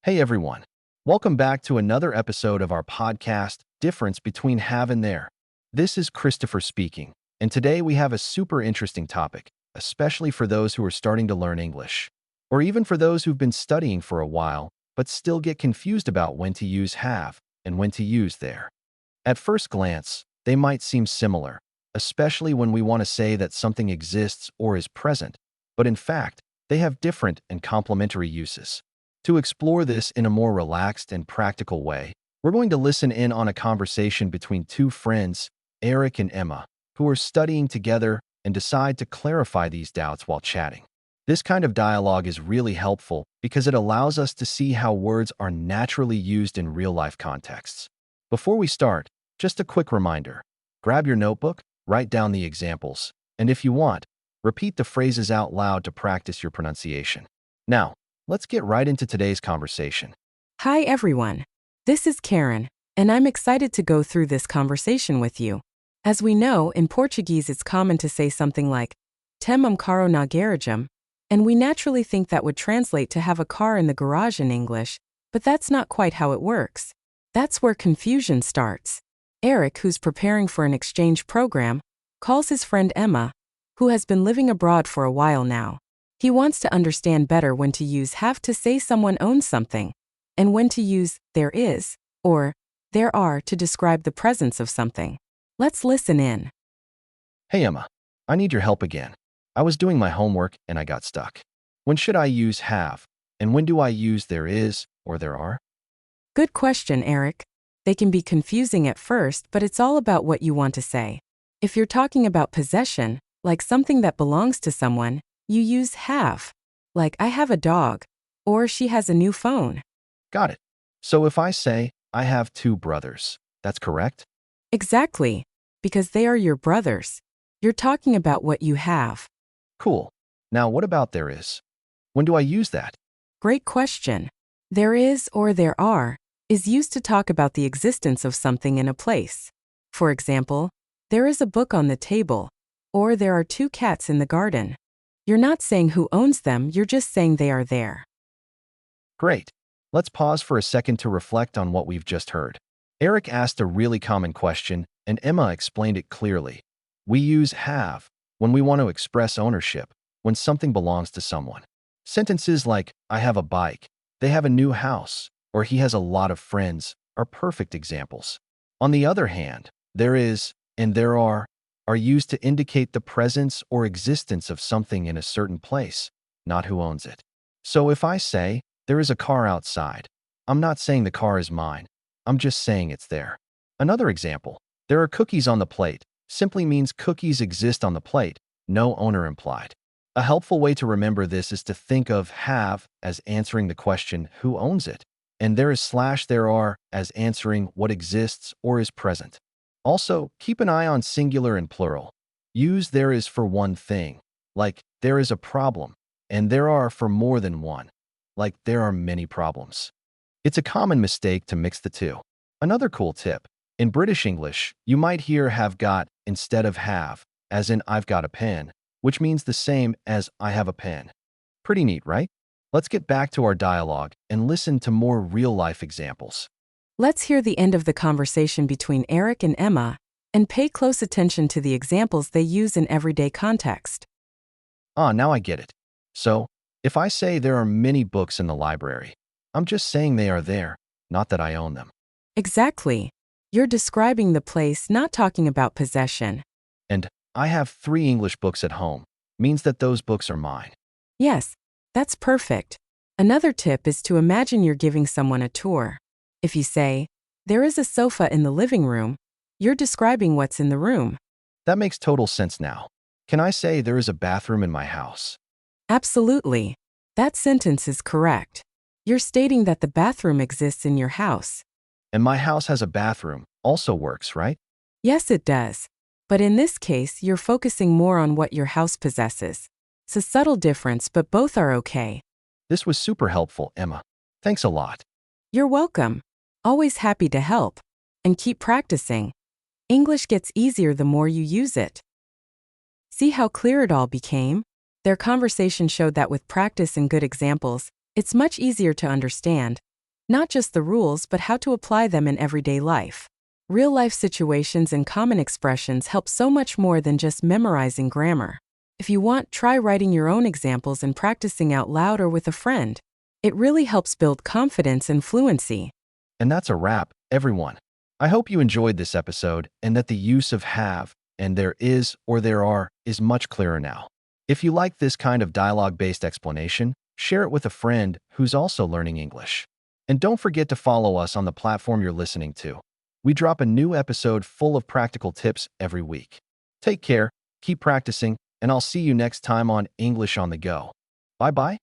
Hey everyone, welcome back to another episode of our podcast, Difference Between Have and There. This is Christopher speaking, and today we have a super interesting topic, especially for those who are starting to learn English, or even for those who've been studying for a while, but still get confused about when to use have and when to use there. At first glance, they might seem similar, especially when we want to say that something exists or is present, but in fact, they have different and complementary uses. To explore this in a more relaxed and practical way, we're going to listen in on a conversation between two friends, Eric and Emma, who are studying together and decide to clarify these doubts while chatting. This kind of dialogue is really helpful because it allows us to see how words are naturally used in real-life contexts. Before we start, just a quick reminder. Grab your notebook, write down the examples, and if you want, repeat the phrases out loud to practice your pronunciation. Now, let's get right into today's conversation. Hi everyone, this is Karen, and I'm excited to go through this conversation with you. As we know, in Portuguese it's common to say something like, "Tem carro na garagem," and we naturally think that would translate to have a car in the garage in English, but that's not quite how it works. That's where confusion starts. Eric, who's preparing for an exchange program, calls his friend Emma, who has been living abroad for a while now. He wants to understand better when to use have to say someone owns something, and when to use there is, or there are to describe the presence of something. Let's listen in. Hey Emma, I need your help again. I was doing my homework and I got stuck. When should I use have, and when do I use there is or there are? Good question, Eric. They can be confusing at first, but it's all about what you want to say. If you're talking about possession, like something that belongs to someone, you use have, like I have a dog, or she has a new phone. Got it. So if I say, I have two brothers, that's correct? Exactly, because they are your brothers. You're talking about what you have. Cool. Now what about there is? When do I use that? Great question. There is or there are is used to talk about the existence of something in a place. For example, there is a book on the table, or there are two cats in the garden. You're not saying who owns them, you're just saying they are there. Great. Let's pause for a second to reflect on what we've just heard. Eric asked a really common question, and Emma explained it clearly. We use have when we want to express ownership, when something belongs to someone. Sentences like, I have a bike, they have a new house, or he has a lot of friends are perfect examples. On the other hand, there is and there are used to indicate the presence or existence of something in a certain place, not who owns it. So if I say, there is a car outside, I'm not saying the car is mine, I'm just saying it's there. Another example, there are cookies on the plate, simply means cookies exist on the plate, no owner implied. A helpful way to remember this is to think of have as answering the question, who owns it? And there is / there are as answering what exists or is present. Also, keep an eye on singular and plural. Use there is for one thing, like there is a problem, and there are for more than one, like there are many problems. It's a common mistake to mix the two. Another cool tip, in British English, you might hear have got instead of have, as in I've got a pen, which means the same as I have a pen. Pretty neat, right? Let's get back to our dialogue and listen to more real-life examples. Let's hear the end of the conversation between Eric and Emma, and pay close attention to the examples they use in everyday context. Now I get it. So, if I say there are many books in the library, I'm just saying they are there, not that I own them. Exactly. You're describing the place, not talking about possession. And I have 3 English books at home, means that those books are mine. Yes, that's perfect. Another tip is to imagine you're giving someone a tour. If you say, there is a sofa in the living room, you're describing what's in the room. That makes total sense now. Can I say there is a bathroom in my house? Absolutely. That sentence is correct. You're stating that the bathroom exists in your house. And my house has a bathroom, also works, right? Yes, it does. But in this case, you're focusing more on what your house possesses. It's a subtle difference, but both are okay. This was super helpful, Emma. Thanks a lot. You're welcome. Always happy to help. And keep practicing. English gets easier the more you use it. See how clear it all became? Their conversation showed that with practice and good examples, it's much easier to understand. Not just the rules, but how to apply them in everyday life. Real-life situations and common expressions help so much more than just memorizing grammar. If you want, try writing your own examples and practicing out loud or with a friend. It really helps build confidence and fluency. And that's a wrap, everyone. I hope you enjoyed this episode and that the use of have and there is or there are is much clearer now. If you like this kind of dialogue-based explanation, share it with a friend who's also learning English. And don't forget to follow us on the platform you're listening to. We drop a new episode full of practical tips every week. Take care, keep practicing, and I'll see you next time on English on the Go. Bye-bye.